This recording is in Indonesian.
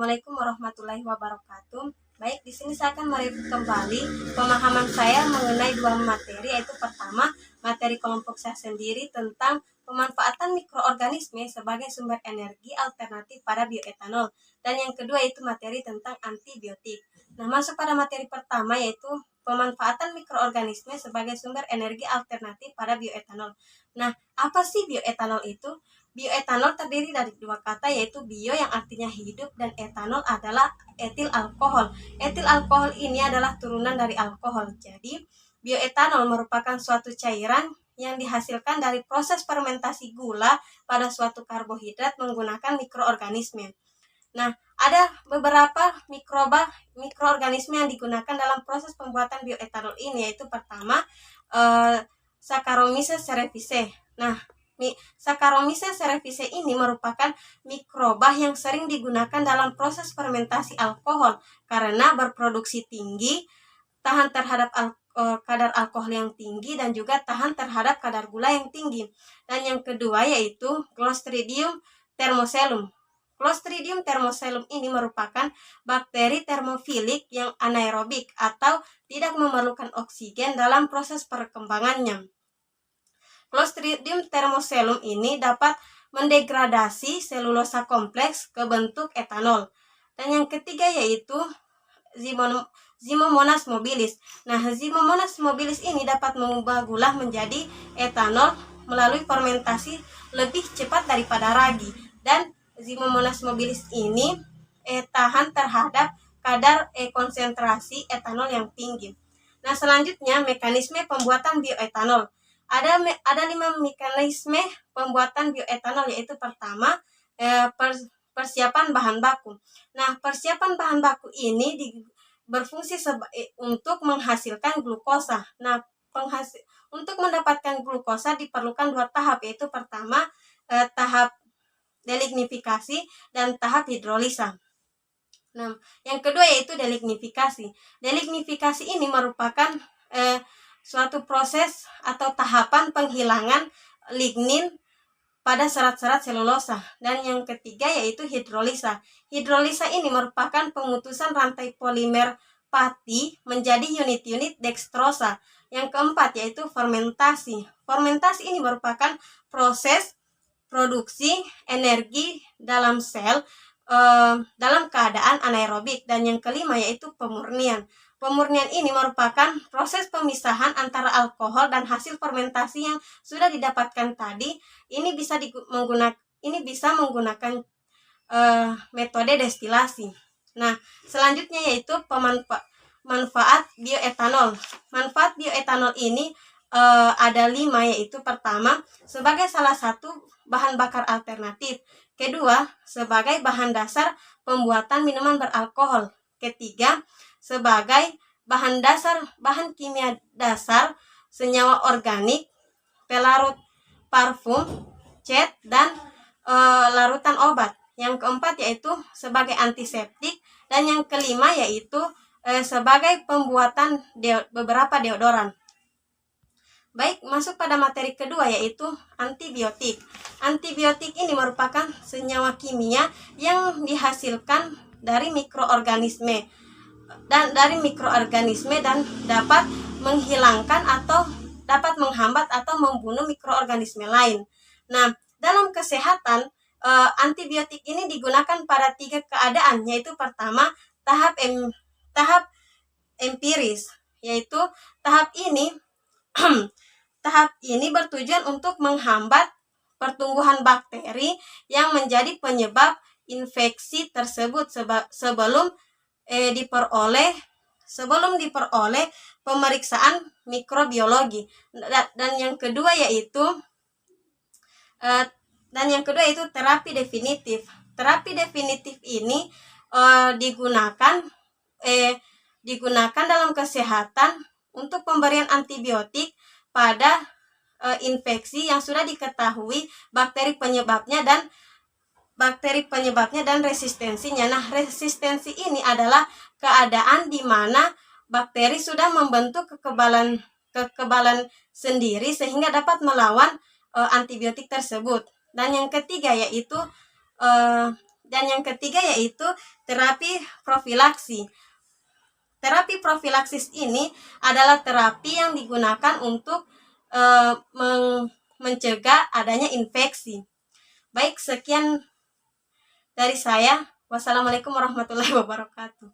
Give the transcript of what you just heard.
Assalamualaikum warahmatullahi wabarakatuh. Baik, di sini saya akan mereview kembali pemahaman saya mengenai dua materi, yaitu pertama, materi kelompok saya sendiri tentang pemanfaatan mikroorganisme sebagai sumber energi alternatif pada bioetanol, dan yang kedua itu materi tentang antibiotik. Nah, masuk pada materi pertama, yaitu pemanfaatan mikroorganisme sebagai sumber energi alternatif pada bioetanol. Nah, apa sih bioetanol itu? Bioetanol terdiri dari dua kata, yaitu bio yang artinya hidup dan etanol adalah etil alkohol. Etil alkohol ini adalah turunan dari alkohol. Jadi, bioetanol merupakan suatu cairan yang dihasilkan dari proses fermentasi gula pada suatu karbohidrat menggunakan mikroorganisme. Nah, ada beberapa mikroorganisme yang digunakan dalam proses pembuatan bioetanol ini, yaitu pertama, Saccharomyces cerevisiae. Nah, Saccharomyces cerevisiae ini merupakan mikroba yang sering digunakan dalam proses fermentasi alkohol karena berproduksi tinggi, tahan terhadap kadar alkohol yang tinggi, dan juga tahan terhadap kadar gula yang tinggi. Dan yang kedua yaitu Clostridium thermocelum. Clostridium thermocelum ini merupakan bakteri termofilik yang anaerobik atau tidak memerlukan oksigen dalam proses perkembangannya. Clostridium thermocelum ini dapat mendegradasi selulosa kompleks ke bentuk etanol. Dan yang ketiga yaitu Zimomonas mobilis. Nah, Zimomonas mobilis ini dapat mengubah gula menjadi etanol melalui fermentasi lebih cepat daripada ragi. Dan Zimomonas mobilis ini tahan terhadap kadar konsentrasi etanol yang tinggi. Nah, selanjutnya mekanisme pembuatan bioetanol. Ada 5 mekanisme pembuatan bioetanol, yaitu pertama, persiapan bahan baku. Nah, persiapan bahan baku ini berfungsi untuk menghasilkan glukosa. Nah, untuk mendapatkan glukosa diperlukan 2 tahap, yaitu pertama, tahap delignifikasi dan tahap hidrolisa. Nah, yang kedua yaitu delignifikasi. Delignifikasi ini merupakan suatu proses atau tahapan penghilangan lignin pada serat-serat selulosa. Dan yang ketiga yaitu hidrolisa. Hidrolisa ini merupakan pemutusan rantai polimer pati menjadi unit-unit dekstrosa. Yang keempat yaitu fermentasi. Fermentasi ini merupakan proses produksi energi dalam sel dalam keadaan anaerobik. Dan yang kelima yaitu pemurnian. Pemurnian ini merupakan proses pemisahan antara alkohol dan hasil fermentasi yang sudah didapatkan tadi. Ini bisa menggunakan metode destilasi. Nah, selanjutnya yaitu manfaat bioetanol. Manfaat bioetanol ini ada 5, yaitu pertama, sebagai salah satu bahan bakar alternatif. Kedua, sebagai bahan dasar pembuatan minuman beralkohol. Ketiga, sebagai bahan kimia dasar senyawa organik, pelarut parfum, cat, dan larutan obat. Yang keempat yaitu sebagai antiseptik, dan yang kelima yaitu sebagai pembuatan beberapa deodoran. Baik, masuk pada materi kedua yaitu antibiotik. Antibiotik ini merupakan senyawa kimia yang dihasilkan dari mikroorganisme dan dapat menghilangkan atau dapat menghambat atau membunuh mikroorganisme lain. Nah, dalam kesehatan antibiotik ini digunakan pada 3 keadaan, yaitu pertama, tahap empiris, yaitu tahap ini bertujuan untuk menghambat pertumbuhan bakteri yang menjadi penyebab infeksi tersebut sebelum diperoleh pemeriksaan mikrobiologi. Dan yang kedua yaitu terapi definitif. Terapi definitif ini digunakan dalam kesehatan untuk pemberian antibiotik pada infeksi yang sudah diketahui bakteri penyebabnya dan resistensinya. Nah, resistensi ini adalah keadaan di mana bakteri sudah membentuk kekebalan sendiri sehingga dapat melawan antibiotik tersebut. Dan yang ketiga yaitu Dan yang ketiga yaitu terapi profilaksi. Terapi profilaksis ini adalah terapi yang digunakan untuk mencegah adanya infeksi. Baik, sekian dari saya. Wassalamualaikum warahmatullahi wabarakatuh.